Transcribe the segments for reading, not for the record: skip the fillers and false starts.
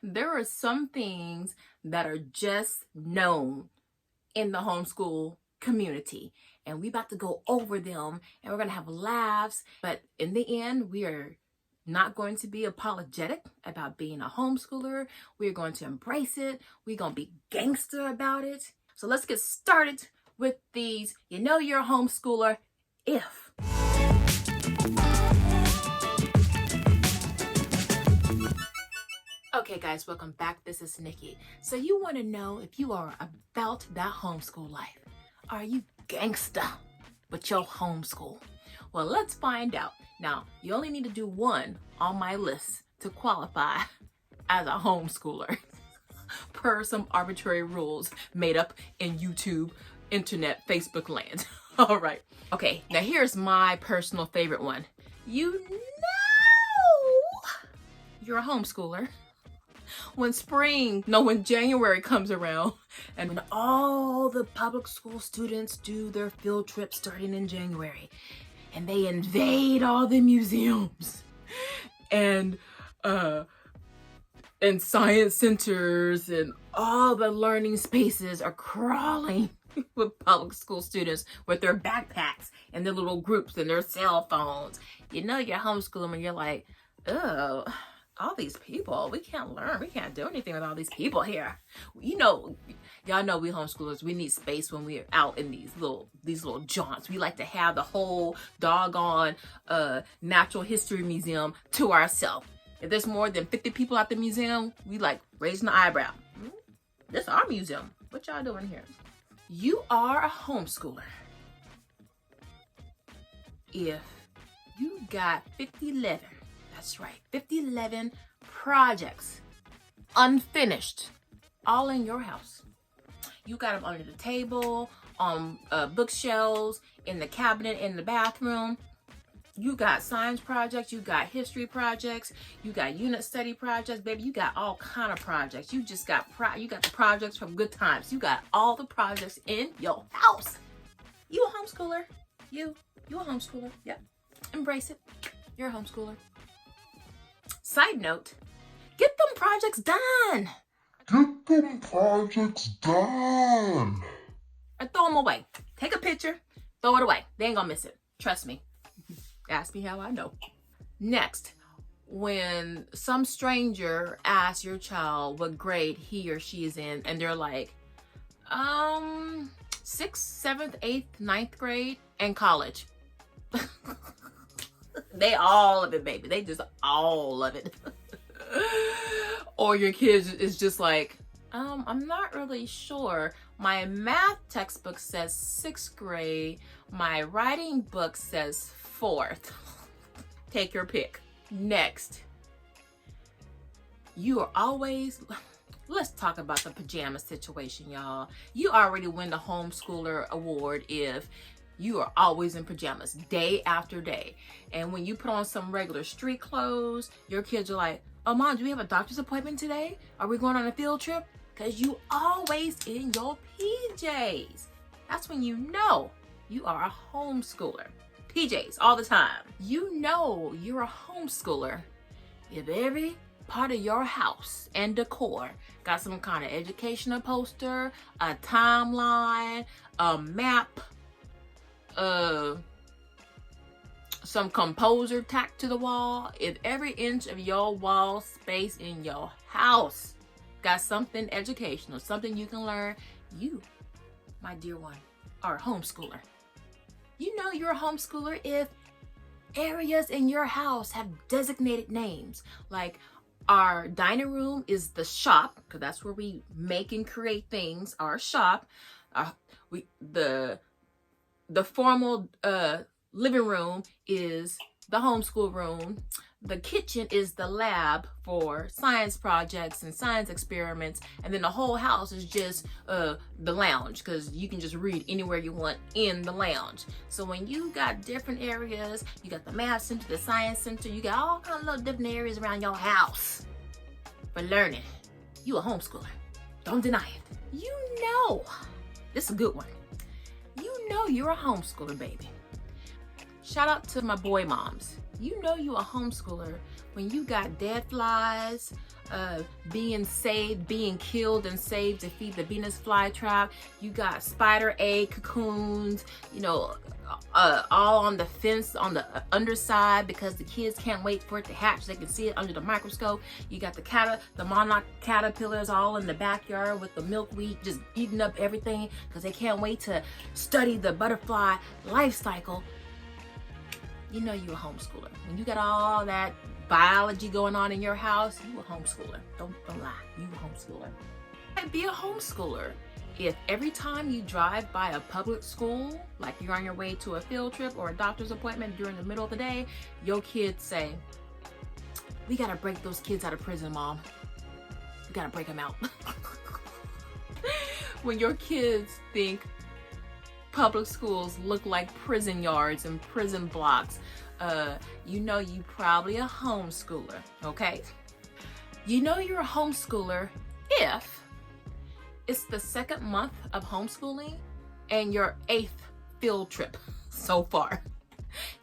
There are some things that are just known in the homeschool community, and we about to go over them, and we're gonna have laughs, but in the end, we are not going to be apologetic about being a homeschooler. We're going to embrace it. We're going to be gangster about it. So let's get started with these. You know you're a homeschooler if. Okay guys, welcome back. This is Nikki. So you want to know if you are about that homeschool life. Are you gangsta with your homeschool? Well, let's find out. Now, you only need to do one on my list to qualify as a homeschooler per some arbitrary rules made up in YouTube, internet, Facebook land. All right. Okay, now here's my personal favorite one. You know you're a homeschooler when January comes around and when all the public school students do their field trip starting in January. And they invade all the museums and science centers, and all the learning spaces are crawling with public school students with their backpacks and their little groups and their cell phones. You know you're homeschooling when you're like, oh, all these people, we can't learn, we can't do anything with all these people here. You know, y'all know we homeschoolers, we need space when we're out in these little jaunts. We like to have the whole doggone natural history museum to ourselves. If there's more than 50 people at the museum, we like raising the eyebrow. This is our museum. What y'all doing here? You are a homeschooler if you got 50-11. That's right, 50-11 projects, unfinished, all in your house. You got them under the table, on bookshelves, in the cabinet, in the bathroom. You got science projects, you got history projects, you got unit study projects, baby. You got all kind of projects. You just got you got the projects from good times. You got all the projects in your house. You a homeschooler. You a homeschooler. Yep. Embrace it. You're a homeschooler. Side note, get them projects done. Get them projects done. Or throw them away. Take a picture, throw it away. They ain't gonna miss it. Trust me. Ask me how I know. Next, when some stranger asks your child what grade he or she is in, and they're like, 6th, 7th, 8th, 9th grade, and college. They all of it, baby. They just all of it. Or your kid is just like, I'm not really sure. My math textbook says 6th grade. My writing book says 4th. Take your pick. Next. You are always... Let's talk about the pajama situation, y'all. You already win the homeschooler award if you are always in pajamas day after day. And when you put on some regular street clothes, your kids are like, oh, Mom, do we have a doctor's appointment today? Are we going on a field trip? Because you always in your PJs. That's when you know you are a homeschooler. PJs all the time. You know you're a homeschooler if every part of your house and decor got some kind of educational poster, a timeline, a map, some composer tacked to the wall. If every inch of your wall space in your house got something educational, something you can learn, you, my dear one, are a homeschooler. You know you're a homeschooler if areas in your house have designated names. Like our dining room is the shop, because that's where we make and create things, our shop. The formal living room is the homeschool room. The kitchen is the lab for science projects and science experiments. And then the whole house is just the lounge, because you can just read anywhere you want in the lounge. So when you got different areas, you got the math center, the science center, you got all kinds of little different areas around your house for learning. You a homeschooler. Don't deny it. You know, this is a good one. You know you're a homeschooler, baby. Shout out to my boy moms. You know you a homeschooler when you got dead flies being killed and saved to feed the Venus flytrap, you got spider egg cocoons, you know, all on the fence on the underside because the kids can't wait for it to hatch so they can see it under the microscope. You got the monarch caterpillars all in the backyard with the milkweed just eating up everything because they can't wait to study the butterfly life cycle. You know you a homeschooler. When you got all that biology going on in your house, you a homeschooler. Don't lie, you a homeschooler. Be a homeschooler if every time you drive by a public school, like you're on your way to a field trip or a doctor's appointment during the middle of the day, your kids say, we gotta break those kids out of prison, Mom. We gotta break them out. When your kids think public schools look like prison yards and prison blocks, you know you probably a homeschooler, okay? You know you're a homeschooler if it's the 2nd month of homeschooling and your 8th field trip so far.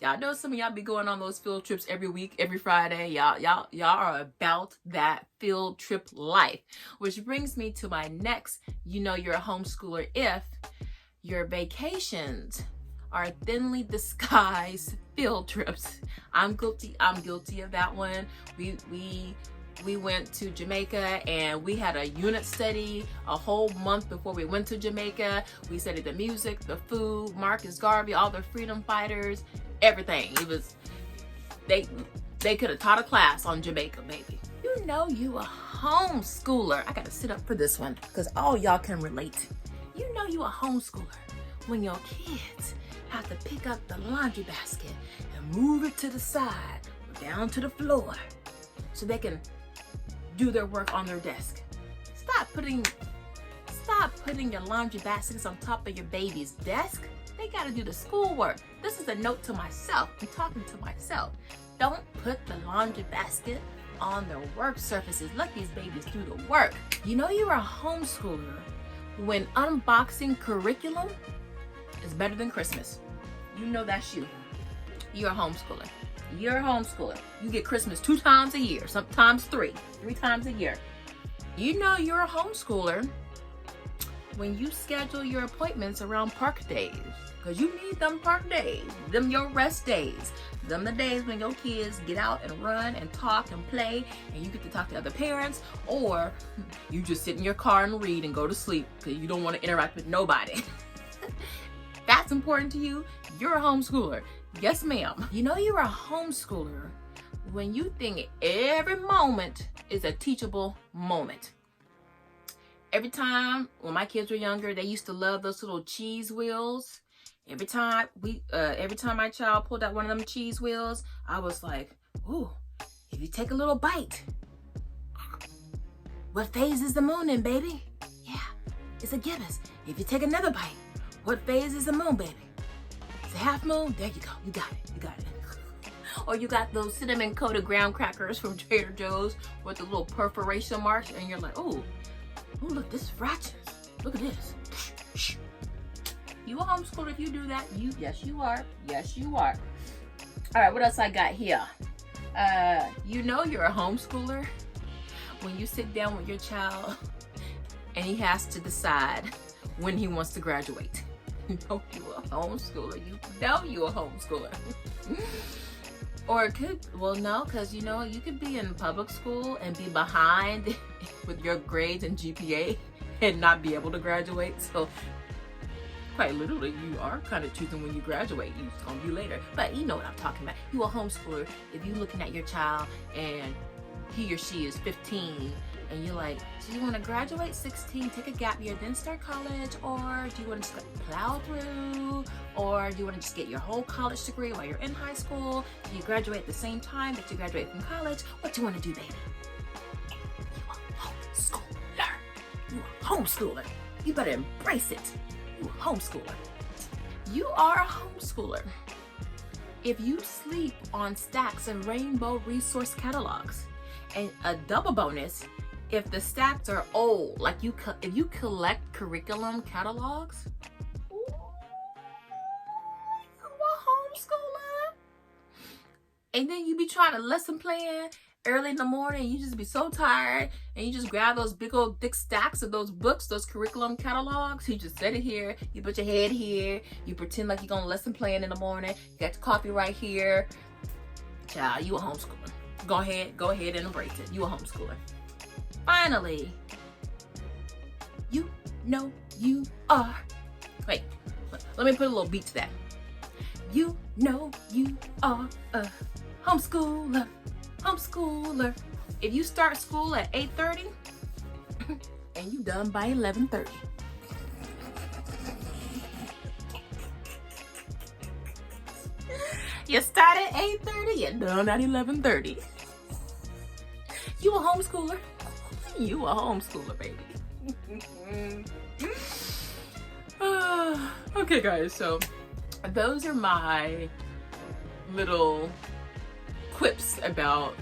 Y'all know some of y'all be going on those field trips every week, every Friday. Y'all are about that field trip life. Which brings me to my next, you know you're a homeschooler if your vacations are thinly disguised field trips. I'm guilty of that one. We went to Jamaica and we had a unit study a whole month before we went to Jamaica. We studied the music, the food, Marcus Garvey, all the freedom fighters, everything. It was, they could have taught a class on Jamaica, baby. You know you a homeschooler. I gotta sit up for this one because all y'all can relate. You know you a homeschooler when your kids have to pick up the laundry basket and move it to the side, down to the floor, so they can do their work on their desk. Stop putting your laundry baskets on top of your baby's desk. They gotta do the schoolwork. This is a note to myself. I'm talking to myself. Don't put the laundry basket on their work surfaces. Let these babies do the work. You know you're a homeschooler when unboxing curriculum is better than Christmas. You know that's you. You're a homeschooler. You're a homeschooler. You get Christmas 2 times a year, sometimes 3 times a year. You know you're a homeschooler when you schedule your appointments around park days, because you need them park days, them your rest days, them the days when your kids get out and run and talk and play and you get to talk to other parents, or you just sit in your car and read and go to sleep because you don't want to interact with nobody. That's important to you. You're a homeschooler. Yes, ma'am. You know you're a homeschooler when you think every moment is a teachable moment. Every time when my kids were younger, they used to love those little cheese wheels. Every time my child pulled out one of them cheese wheels, I was like, ooh, if you take a little bite, what phase is the moon in, baby? Yeah, it's a gibbous. If you take another bite, what phase is the moon, baby? It's a half moon. There you go. You got it. You got it. Or you got those cinnamon coated graham crackers from Trader Joe's with the little perforation marks, and you're like, oh, look, this is fractions. Look at this. You a homeschooler if you do that? Yes, you are. Yes, you are. All right, what else I got here? You know you're a homeschooler when you sit down with your child and he has to decide when he wants to graduate. You know you a homeschooler. You know you a homeschooler. Or it could, well, no, because you know, you could be in public school and be behind with your grades and GPA and not be able to graduate. So quite literally, you are kind of choosing when you graduate. It's gonna be later. But you know what I'm talking about. You a homeschooler if you're looking at your child and he or she is 15 and you're like, do you want to graduate 16, take a gap year, then start college? Or do you want to just plow through? Or do you want to just get your whole college degree while you're in high school? Do you graduate at the same time that you graduate from college? What do you want to do, baby? You a homeschooler. You a homeschooler. You better embrace it. You a homeschooler. You are a homeschooler if you sleep on stacks of rainbow resource catalogs. And a double bonus, if the stacks are old, like if you collect curriculum catalogs, ooh, you a homeschooler. And then you be trying to lesson plan early in the morning. You just be so tired. And you just grab those big old thick stacks of those books, those curriculum catalogs. You just set it here. You put your head here. You pretend like you're going to lesson plan in the morning. You got your coffee right here. Child, you a homeschooler. Go ahead and embrace it. You a homeschooler. Finally, you know you are. Wait, let me put a little beat to that. You know you are a homeschooler. Homeschooler. If you start school at 8:30 and you done by 11:30. You start at 8:30, you're done at 11:30. You a homeschooler. You a homeschooler, baby. Okay, guys, so those are my little quips about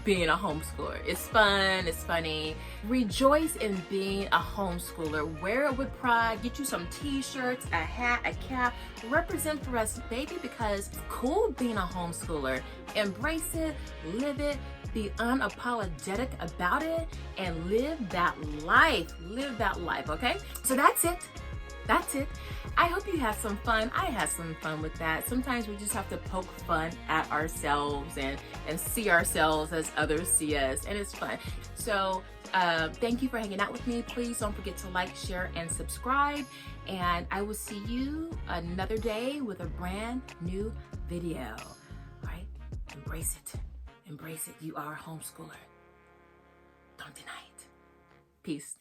being a homeschooler. It's fun, it's funny. Rejoice in being a homeschooler. Wear it with pride. Get you some t-shirts, a hat, a cap. Represent for us, baby, because it's cool being a homeschooler. Embrace it, live it, be unapologetic about it, and live that life. Live that life, okay? So that's it. That's it. I hope you had some fun. I had some fun with that. Sometimes we just have to poke fun at ourselves and see ourselves as others see us, and it's fun. So thank you for hanging out with me. Please don't forget to like, share, and subscribe. And I will see you another day with a brand new video. All right? Embrace it. Embrace it. You are a homeschooler. Don't deny it. Peace.